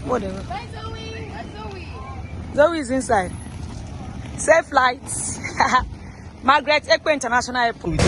Whatever. Zoe is inside. Safe flights. Margaret Ekpe International Airport.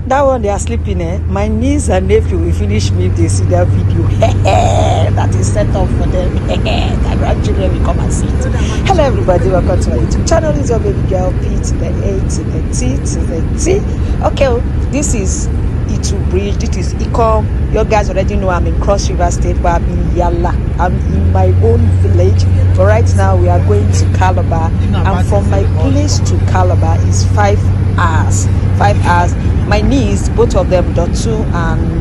That one they are sleeping. My niece and nephew will finish me. They see their video that is set up for them. The grandchildren will come and see it. Hello everybody, welcome to my YouTube channel. It's your baby girl P to the A to the T to the T. Okay, this is Itu Bridge. This is Ogom. You guys already know I'm in Cross River State, but I'm in Yala. I'm in my own village. But right now we are going to Calabar, and from my place to Calabar is 5 hours. 5 hours. My niece, both of them, Dotu and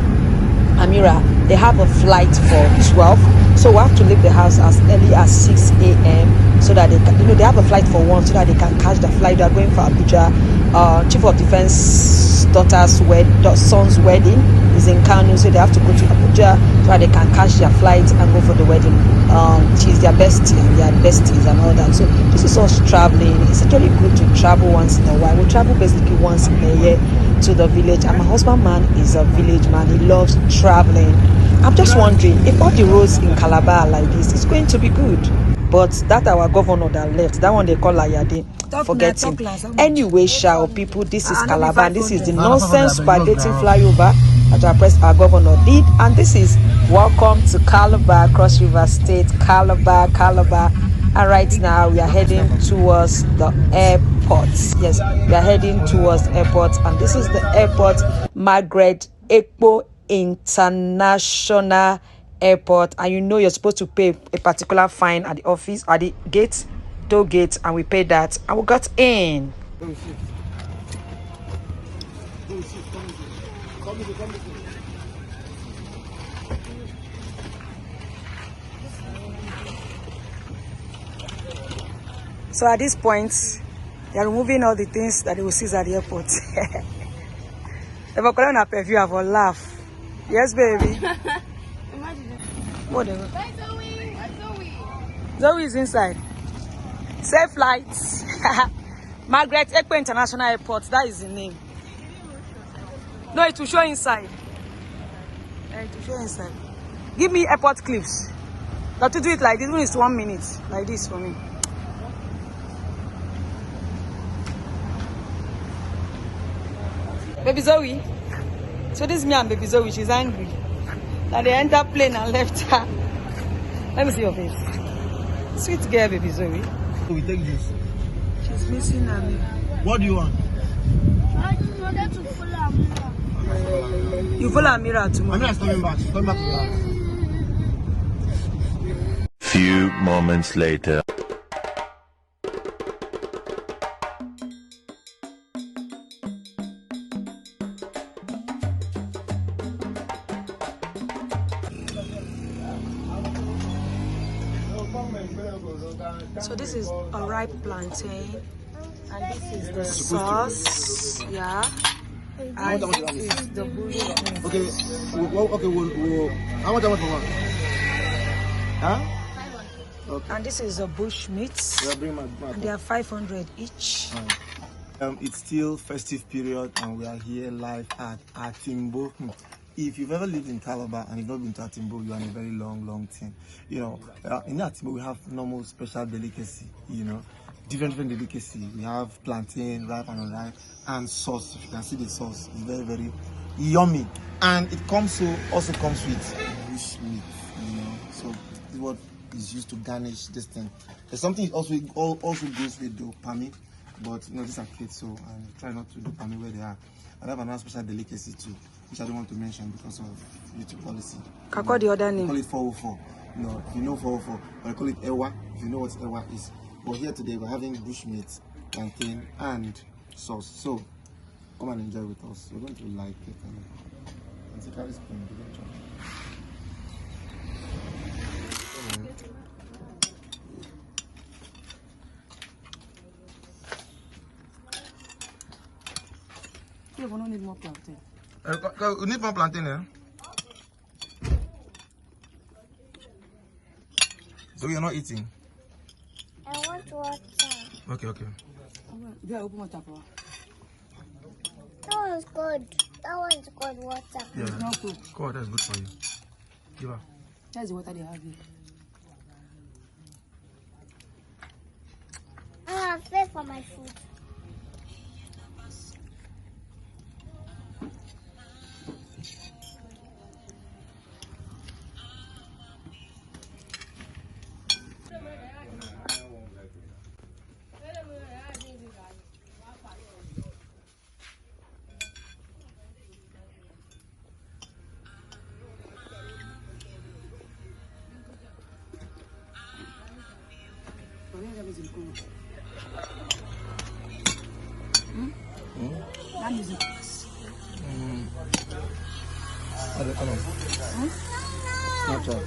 Amira, they have a flight for 12, so we have to leave the house as early as 6 a.m. so that they can, they have a flight for 1 so that they can catch the flight. They are going for Abuja. Chief of Defense son's wedding is in Kano, so they have to go to Abuja so that they can catch their flight and go for the wedding. She's their bestie and their besties and all that. So this is us traveling. It's actually good to travel once in a while. We travel basically once in a year to the village, and my husband man is a village man. He loves traveling. I'm just wondering if all the roads in Calabar are like this, it's going to be good. But that our governor that left, that one they call Ayade, forget him. Anyway, people, this is Calabar, and this is the nonsense spaghetti flyover that our governor did, and this is welcome to Calabar, Cross River State, Calabar. And right now we are heading towards the airport. Yes, we are heading towards the airport, and this is the airport, Margaret Ekpe International Airport. And you're supposed to pay a particular fine at the office, at the gate, toll gate, and we paid that, and we got in. So at this point, they are removing all the things that they will seize at the airport. They were calling a preview of a laugh. Yes, baby. Whatever. Zoe is inside. Safe flights. Margaret Ekpe International Airport. That is the name. No, it will show inside. It will show inside. Give me airport clips. But to do it like this one is 1 minute. Like this for me. Baby Zoe. So this is me and baby Zoe. She's angry. And they enter plane and left her. Let me see your face. Sweet girl, baby Zoe. We take this. She's missing Amira. What do you want? I just wanted to follow Amira. You follow Amira tomorrow. Amira's coming back. She's coming back to the house. Few moments later. So this is a ripe plantain, and this is the sauce, yeah. And this is the bush. Okay, how much for one? Huh? Okay. And this is the bush meat. Yeah, bring my and they are 500 each. It's still festive period, and we are here live at Atimbo. If you've ever lived in Calabar and you've not been to Atimbo, you're on a very long thing. In Atimbo we have normal special delicacy, different delicacy. We have plantain, ripe and unripe, and sauce. If you can see the sauce, it's very yummy. And it also comes with bush meat, So this is what is used to garnish this thing. There's something also goes with the pami, but these are kids, so I try not to do pami where they are. I have another special delicacy too, which I don't want to mention because of YouTube policy. Call the other name. Call it 404. No, if you know 404, but I call it Ewa. If you know what Ewa is. But here today we're having bushmeat, plantain, and sauce. So come and enjoy with us. You're going to like it. And see carry spoon. We don't need more plantain. We need more plantain, eh? So you're not eating? I want water. Okay. Yeah, open water. That one's good. That one's good water. Yeah. It's not good. God, that's good for you. Give her. That's the water they have here. I have pay for my food. That music. Snapchat.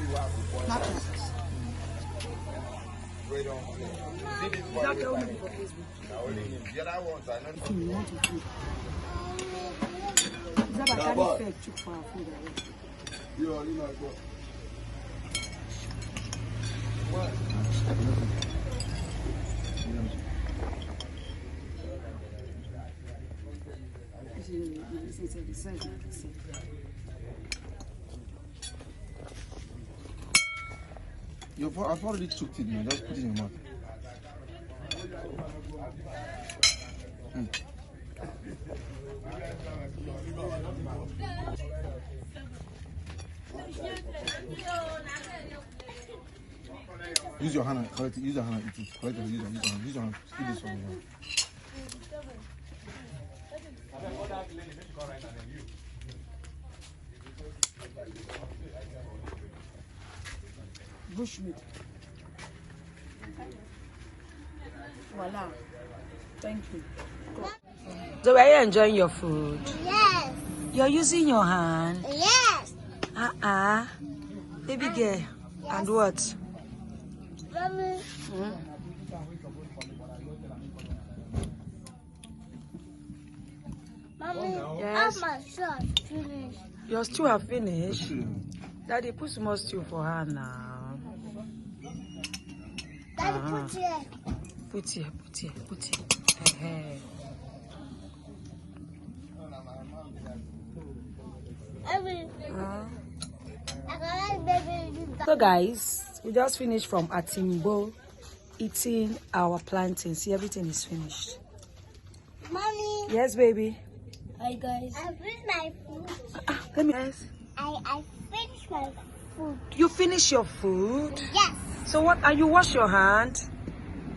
I've already cooked it, man. Just put it in your mouth. Use your hand and collect it. Use your hand and eat it. Collect it. Use your hand. Use your hand. Eat this one. Bushmeat. Voila. Thank you. So are you enjoying your food? Yes. You're using your hand? Yes. Baby girl. And what? Mommy. Mommy, Yes. my shot finished. Your stew have finished? Daddy, put some more stew for her now. Daddy, put here. Put here. So guys, we just finished from Atimbo eating our plantain. See, everything is finished. Mommy. Yes, baby. Hi guys. I finished my food. Let me guys. I finished my food. You finish your food? Yes. So what? And you wash your hand?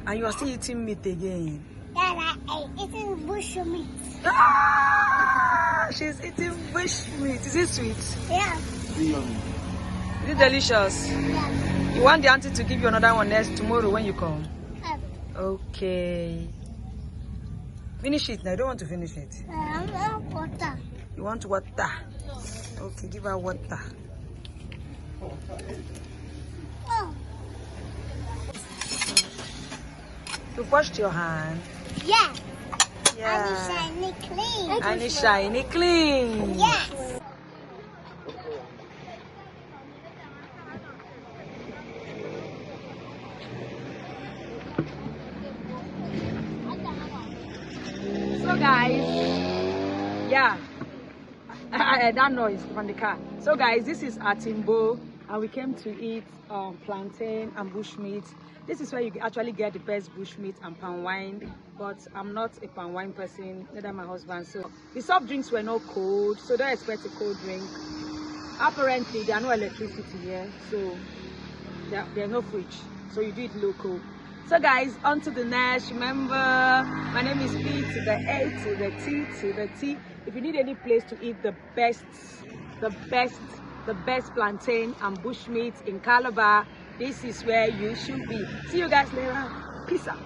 And you are still eating meat again? Dad, I eating bush meat. She's eating bush meat. Is it sweet? Yeah. Is it delicious? Yeah. You want the auntie to give you another one next tomorrow when you come? Okay. Finish it now. I don't want to finish it. I want water. You want water? Okay, give her water. Oh. You've washed your hand? Yeah. Yeah. And it's shiny clean. And it's shiny clean. Yes. So guys, yeah, that noise from the car. So guys, this is Atimbo, and we came to eat plantain and bushmeat. This is where you actually get the best bushmeat and palm wine, but I'm not a palm wine person, neither my husband. So the soft drinks were not cold, so don't expect a cold drink. Apparently, there are no electricity here, so there's no fridge, so you do it local. So guys, on to the next. Remember, my name is P to the A to the T to the T. If you need any place to eat the best plantain and bushmeat in Calabar, this is where you should be. See you guys later. Peace out.